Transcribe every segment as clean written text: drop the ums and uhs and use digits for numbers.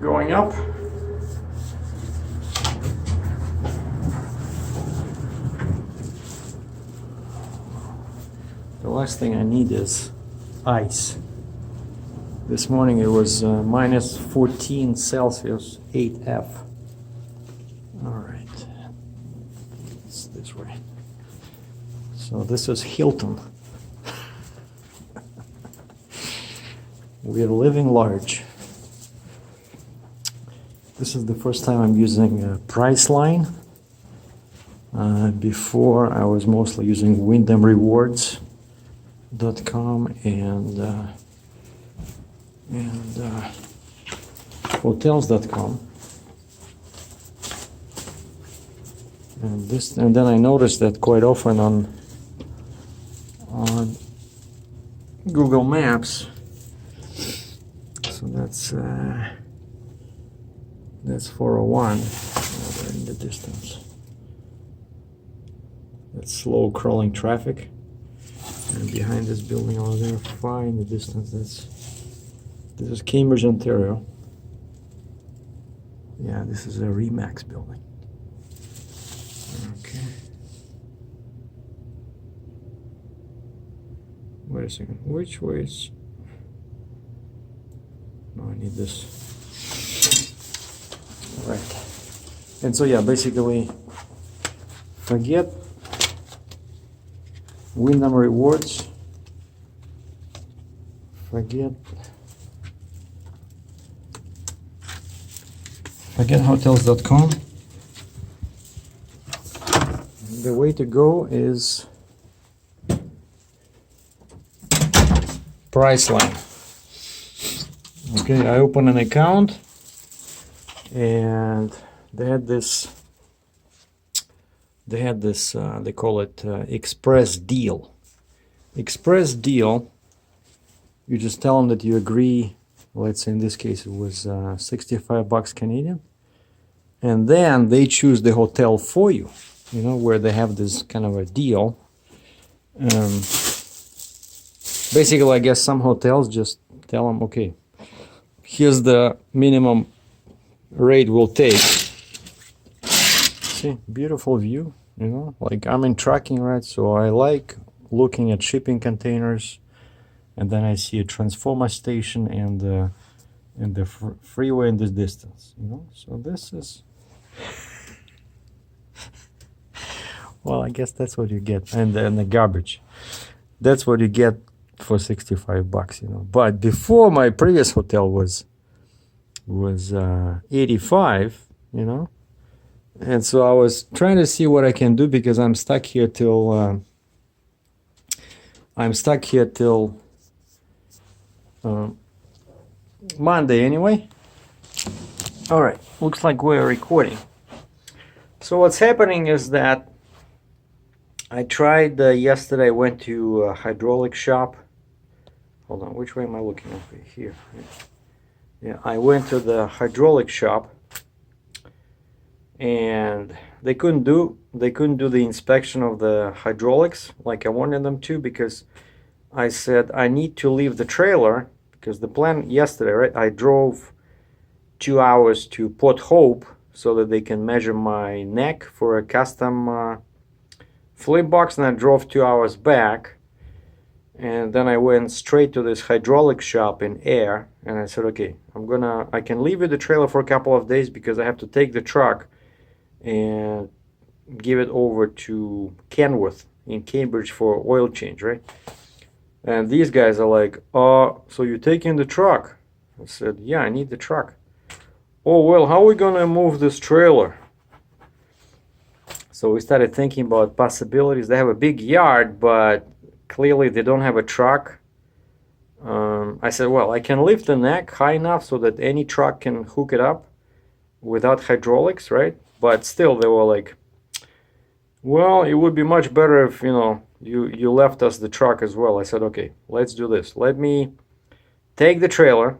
going up. The last thing I need is ice. This morning it was minus 14 Celsius, 8F. All right, it's this way. So this is Hilton. We are living large. This is the first time I'm using Priceline. Before I was mostly using WindhamRewards.com and hotels.com. And then I noticed that quite often on Google Maps. So that's 401 over in the distance. That's slow crawling traffic. And behind this building over there, far in the distance, this is Cambridge, Ontario. Yeah, this is a Remax building. Okay. Wait a second. Which way is? No, I need this. Right. And so yeah, basically, forget Wyndham Rewards. Forget hotels.com. The way to go is Priceline. Okay, I open an account and they had this, they call it Express Deal. Express Deal, you just tell them that you agree, let's say in this case it was 65 bucks Canadian, and then they choose the hotel for you, you know, where they have this kind of a deal. Basically, I guess some hotels just tell them, okay, here's the minimum rate we'll take. See, beautiful view, you know, like I'm in trucking, right? So I like looking at shipping containers, and then I see a transformer station and the freeway in this distance, you know. So this is, well, I guess that's what you get, and the garbage. That's what you get for 65 bucks, you know. But before, my previous hotel was 85, you know. And so I was trying to see what I can do, because I'm stuck here till Monday anyway. All right, looks like we're recording. So what's happening is that I tried yesterday. I went to a hydraulic shop. Hold on, which way am I looking? Okay, here. Yeah, I went to the hydraulic shop, and they couldn't do the inspection of the hydraulics like I wanted them to, because I said I need to leave the trailer, because the plan yesterday, right, I drove 2 hours to Port Hope so that they can measure my neck for a custom flip box, and I drove 2 hours back, and then I went straight to this hydraulic shop in Air, and I said, okay, I can leave you the trailer for a couple of days, because I have to take the truck and give it over to Kenworth in Cambridge for oil change, right? And these guys are like, so you're taking the truck? I said, yeah, I need the truck. Oh, well, how are we gonna move this trailer? So we started thinking about possibilities. They have a big yard, but clearly they don't have a truck. I said, well, I can lift the neck high enough so that any truck can hook it up without hydraulics, right? But still, they were like, well, it would be much better if, you know, you left us the truck as well. I said, okay, let's do this. Let me take the trailer.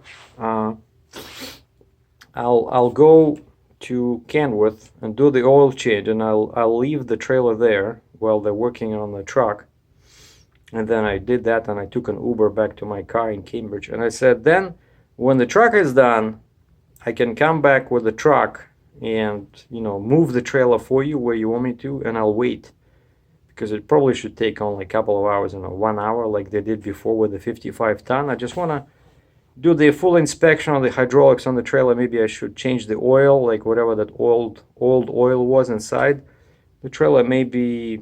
I'll go to Kenworth and do the oil change, and I'll leave the trailer there while they're working on the truck. And then I did that, and I took an Uber back to my car in Cambridge. And I said, then when the truck is done, I can come back with the truck and, you know, move the trailer for you where you want me to, and I'll wait, because it probably should take only a couple of hours, you know, 1 hour like they did before with the 55 ton. I just want to do the full inspection of the hydraulics on the trailer. Maybe I should change the oil, like whatever that old oil was inside the trailer, maybe,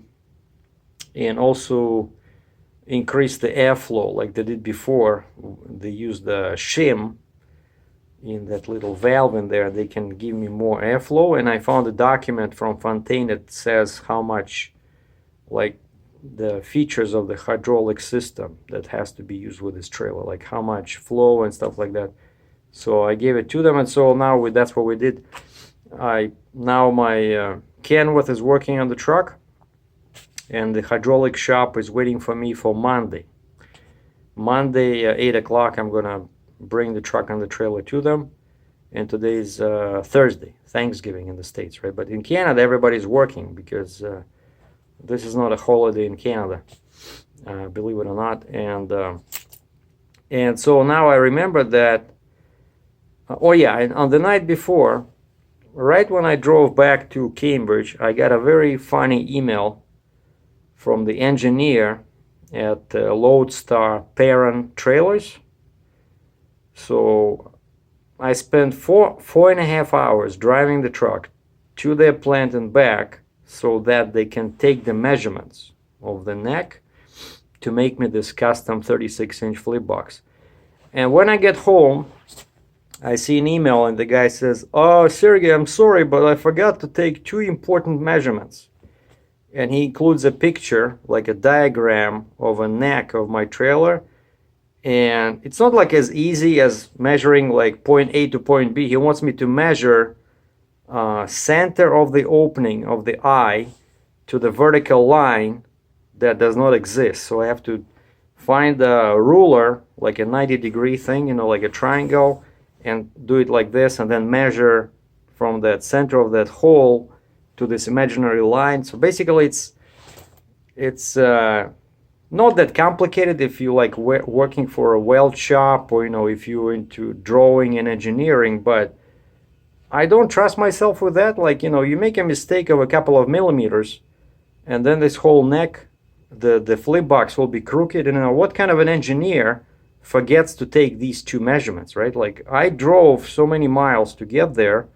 and also increase the airflow like they did before. They used the shim in that little valve in there. They can give me more airflow, and I found a document from Fontaine that says how much, like, the features of the hydraulic system that has to be used with this trailer, like how much flow and stuff like that. So I gave it to them, and so now that's what we did. Now my Kenworth is working on the truck, and the hydraulic shop is waiting for me for Monday. Monday 8 o'clock, I'm gonna bring the truck and the trailer to them. And today's Thursday, Thanksgiving in the States, right? But in Canada, everybody's working, because this is not a holiday in Canada, believe it or not. And so now I remember that, oh yeah, and on the night before, right when I drove back to Cambridge, I got a very funny email from the engineer at Lodestar Parent Trailers. So I spent four and a half hours driving the truck to their plant and back, so that they can take the measurements of the neck to make me this custom 36-inch flip box. And when I get home, I see an email, and the guy says, "Oh, Sergey, I'm sorry, but I forgot to take 2 important measurements." And he includes a picture, like a diagram of a neck of my trailer. And it's not like as easy as measuring like point A to point B. He wants me to measure center of the opening of the eye to the vertical line that does not exist. So I have to find a ruler, like a 90-degree thing, you know, like a triangle, and do it like this, and then measure from that center of that hole to this imaginary line. So basically it's not that complicated if you like working for a weld shop, or, you know, if you're into drawing and engineering, but I don't trust myself with that. Like, you know, you make a mistake of a couple of millimeters, and then this whole neck, the flip box will be crooked. And, you know, what kind of an engineer forgets to take these 2 measurements, right? Like, I drove so many miles to get there.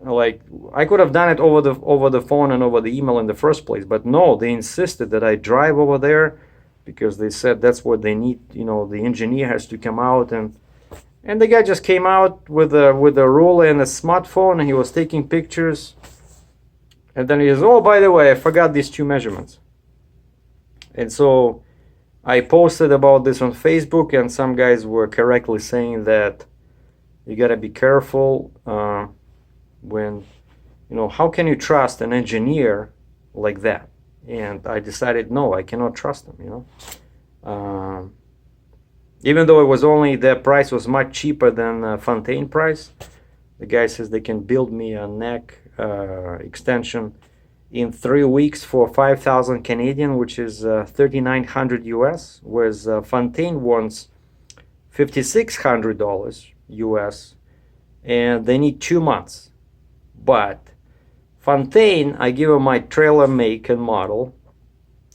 Like, I could have done it over the phone and over the email in the first place, but no, they insisted that I drive over there, because they said that's what they need. You know, the engineer has to come out, and the guy just came out with a ruler and a smartphone, and he was taking pictures. And then he says, "Oh, by the way, I forgot these 2 measurements." And so I posted about this on Facebook, and some guys were correctly saying that you gotta be careful when, you know, how can you trust an engineer like that? And I decided, no, I cannot trust them, you know. Even though it was only, the price was much cheaper than Fontaine price. The guy says they can build me a neck extension in 3 weeks for 5,000 Canadian, which is 3,900 US, whereas Fontaine wants $5,600 US, and they need 2 months. But Fontaine, I give them my trailer make and model.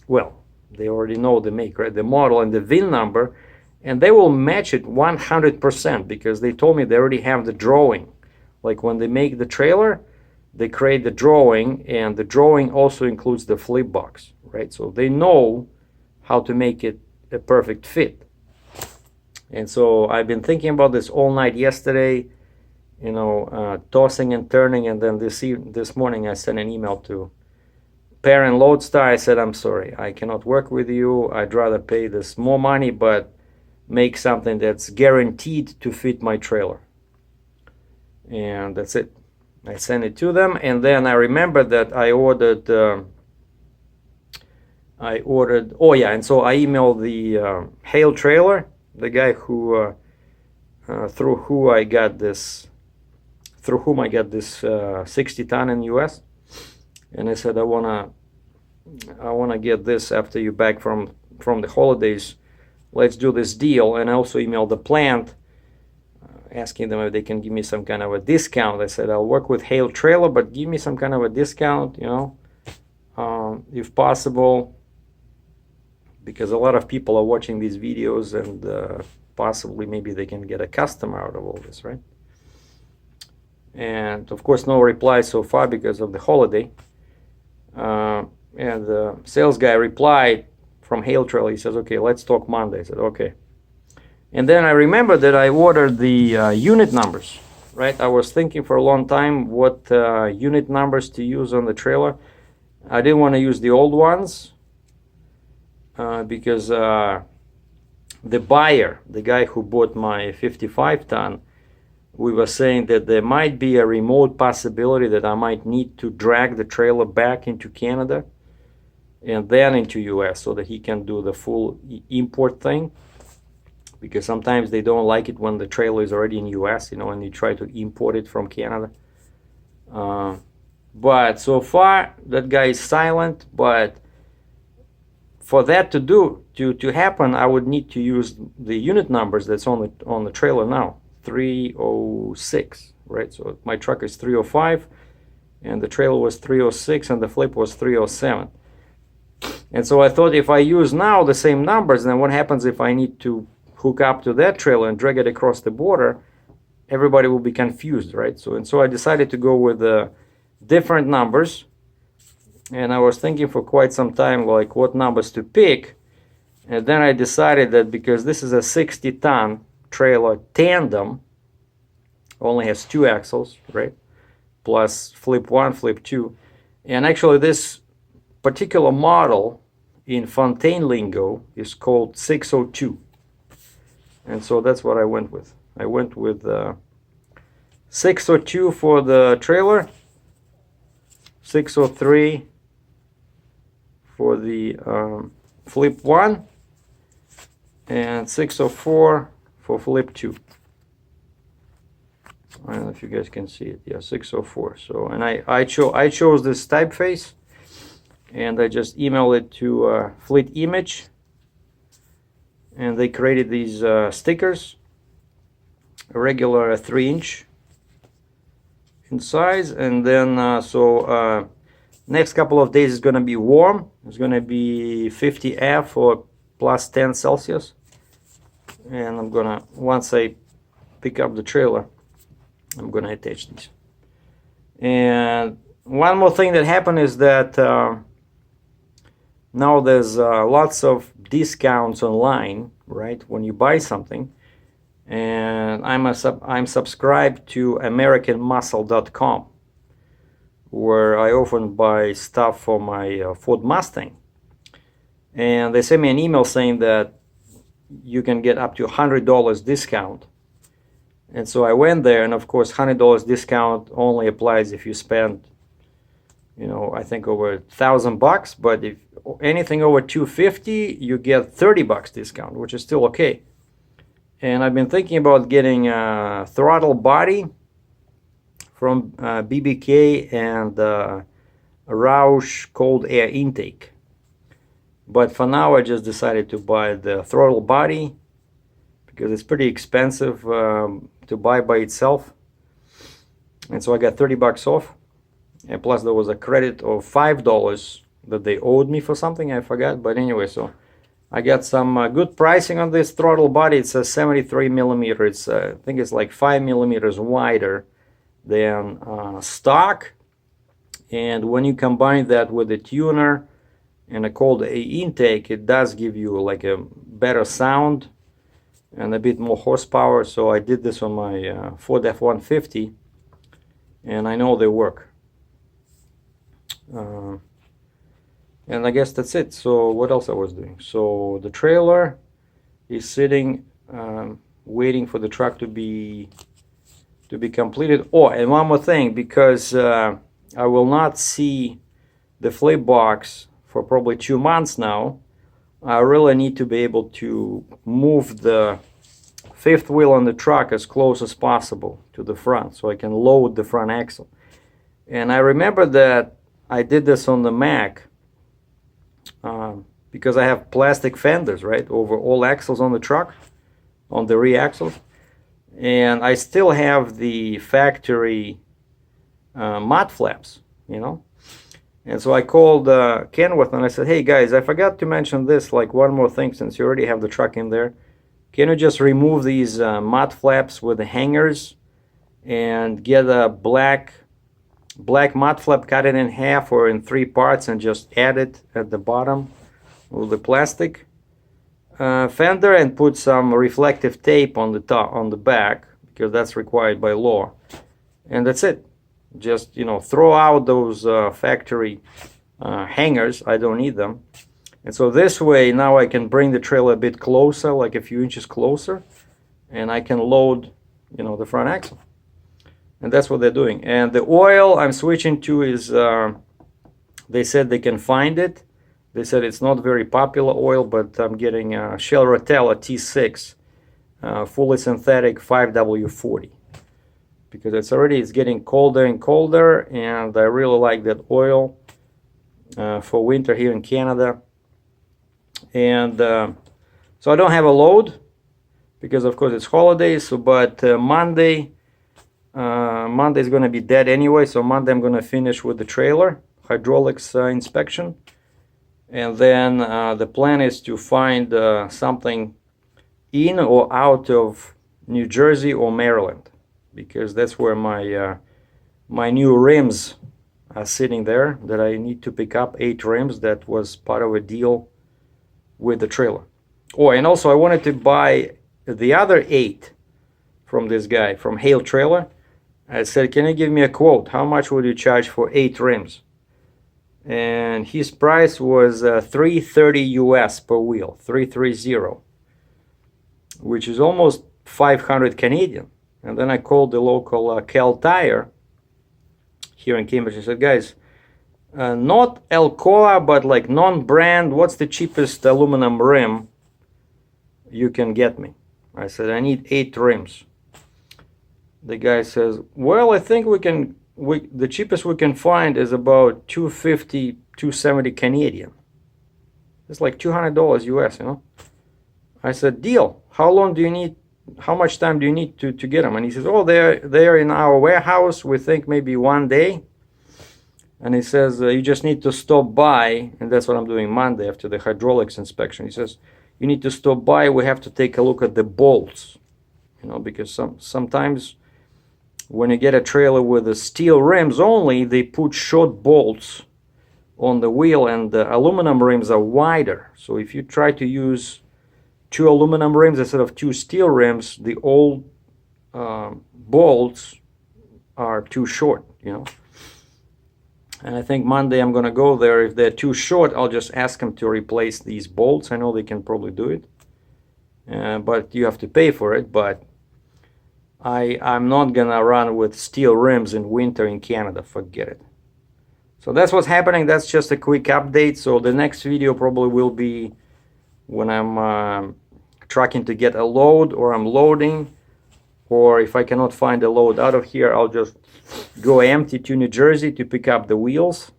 Well, they already know the make, right? The model and the VIN number, and they will match it 100%, because they told me they already have the drawing. Like, when they make the trailer, they create the drawing, and the drawing also includes the flip box, right? So they know how to make it a perfect fit. And so I've been thinking about this all night yesterday, you know, tossing and turning, and then this morning I sent an email to Parent Lodestar. I said, "I'm sorry, I cannot work with you. I'd rather pay this more money, but make something that's guaranteed to fit my trailer." And that's it. I sent it to them, and then I remembered that I ordered, oh yeah, and so I emailed the Hale Trailer, the guy who, through whom I got this 60 ton in US, and I said, I wanna get this after you back from the holidays. Let's do this deal. And I also emailed the plant. asking them if they can give me some kind of a discount. I said, I'll work with Hail Trailer, but give me some kind of a discount, you know, if possible, because a lot of people are watching these videos, and possibly maybe they can get a customer out of all this, right? And of course, no reply so far because of the holiday. And the sales guy replied from Hail Trailer. He says, okay, let's talk Monday. I said, okay. And then I remember that I ordered the unit numbers, right? I was thinking for a long time what unit numbers to use on the trailer. I didn't want to use the old ones because the buyer, the guy who bought my 55 ton, we were saying that there might be a remote possibility that I might need to drag the trailer back into Canada and then into US so that he can do the full import thing, because sometimes they don't like it when the trailer is already in US, you know, and you try to import it from Canada. But so far that guy is silent. But for that to happen, I would need to use the unit numbers that's on the trailer now. 306, right? So my truck is 305 and the trailer was 306 and the flip was 307. And so I thought, if I use now the same numbers, then what happens if I need to hook up to that trailer and drag it across the border? Everybody will be confused, right? So I decided to go with different numbers, and I was thinking for quite some time like what numbers to pick. And then I decided that because this is a 60-ton trailer tandem, only has 2 axles, right, plus flip 1, flip 2, and actually this particular model in Fontaine lingo is called 602, and so that's what I went with. I went with 602 for the trailer, 603 for the flip 1, and 604 for flip 2. I don't know if you guys can see it. Yeah, 604. So, and I chose this typeface, and I just emailed it to Fleet Image, and they created these stickers, a regular 3-inch in size, and then next couple of days is going to be warm. It's going to be 50 F or plus 10 Celsius. And I'm gonna, once I pick up the trailer, I'm gonna attach these. And one more thing that happened is that now there's lots of discounts online, right, when you buy something. And I'm subscribed to AmericanMuscle.com, where I often buy stuff for my Ford Mustang. And they sent me an email saying that you can get up to $100 discount. And so I went there, and of course $100 discount only applies if you spend, you know, I think over $1,000. But if anything over $250, you get $30 discount, which is still okay. And I've been thinking about getting a throttle body from BBK and a Roush cold air intake. But for now, I just decided to buy the throttle body because it's pretty expensive to buy by itself. And so I got $30 off. And plus there was a credit of $5 that they owed me for something, I forgot. But anyway, so I got some good pricing on this throttle body. It's a 73 millimeter. It's I think it's like 5 millimeters wider than stock. And when you combine that with the tuner and a cold air intake, it does give you like a better sound and a bit more horsepower. So I did this on my Ford F-150, and I know they work. And I guess that's it. So what else I was doing? So the trailer is sitting, waiting for the truck to be completed. Oh, and one more thing, because I will not see the flip box for probably 2 months now. I really need to be able to move the fifth wheel on the truck as close as possible to the front so I can load the front axle. And I remember that I did this on the Mac because I have plastic fenders, right, over all axles on the truck, on the rear axles. and I still have the factory mud flaps, you know. And so I called Kenworth and I said, hey guys, I forgot to mention this, like one more thing, since you already have the truck in there. Can you just remove these mud flaps with the hangers and get a black mud flap, cut it in half or in 3 parts, and just add it at the bottom with the plastic fender, and put some reflective tape on the top, on the back, because that's required by law. And that's it. Just, you know, throw out those factory hangers. I don't need them. And so this way now I can bring the trailer a bit closer, like a few inches closer, and I can load, you know, the front axle. And that's what they're doing. And the oil I'm switching to is, they said they can find it. They said it's not very popular oil, but I'm getting Shell Rotella T6 fully synthetic 5W40. Because it's getting colder and colder, and I really like that oil for winter here in Canada. And so I don't have a load because of course it's holidays. So but Monday is going to be dead anyway, so Monday I'm going to finish with the trailer hydraulics inspection, and then the plan is to find something in or out of New Jersey or Maryland, because that's where my new rims are sitting there, that I need to pick up 8 rims. That was part of a deal with the trailer. Oh, and also I wanted to buy the other 8 from this guy from Hale Trailer. I said, can you give me a quote? How much would you charge for 8 rims? And his price was $330 US per wheel, 330, which is almost 500 Canadian. And then I called the local Cal Tire here in Cambridge. I said, guys, not Alcoa, but like non-brand, what's the cheapest aluminum rim you can get me? I said, I need 8 rims. The guy says, well, I think the cheapest we can find is about 250, 270 Canadian. It's like $200 US, you know. I said, deal. How long do you need? How much time do you need to get them? And he says, oh, they're in our warehouse. We think maybe 1 day. And he says, you just need to stop by, and that's what I'm doing Monday after the hydraulics inspection. He says, you need to stop by. We have to take a look at the bolts, you know, because sometimes when you get a trailer with the steel rims only, they put short bolts on the wheel, and the aluminum rims are wider. So if you try to use 2 aluminum rims instead of 2 steel rims, the old bolts are too short, you know. And I think Monday I'm going to go there. If they're too short, I'll just ask them to replace these bolts. I know they can probably do it, but you have to pay for it. But I'm not going to run with steel rims in winter in Canada. Forget it. So that's what's happening. That's just a quick update. So the next video probably will be when I'm trucking to get a load, or I'm loading, or if I cannot find a load out of here, I'll just go empty to New Jersey to pick up the wheels.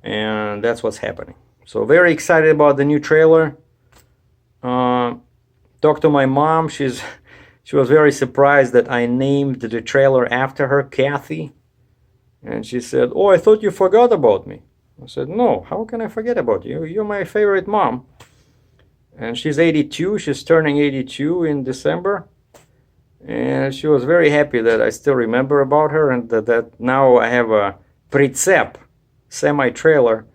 And that's what's happening. So very excited about the new trailer. Talked to my mom. She was very surprised that I named the trailer after her, Kathy. And she said, oh, I thought you forgot about me. I said, no, how can I forget about you? You're my favorite mom. And she's 82. She's turning 82 in December. And she was very happy that I still remember about her, and that now I have a Pricep semi-trailer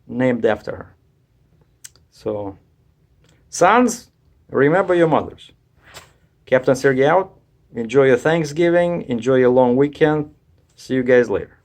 named after her. So, sons, remember your mothers. Captain Sergei out. Enjoy your Thanksgiving. Enjoy your long weekend. See you guys later.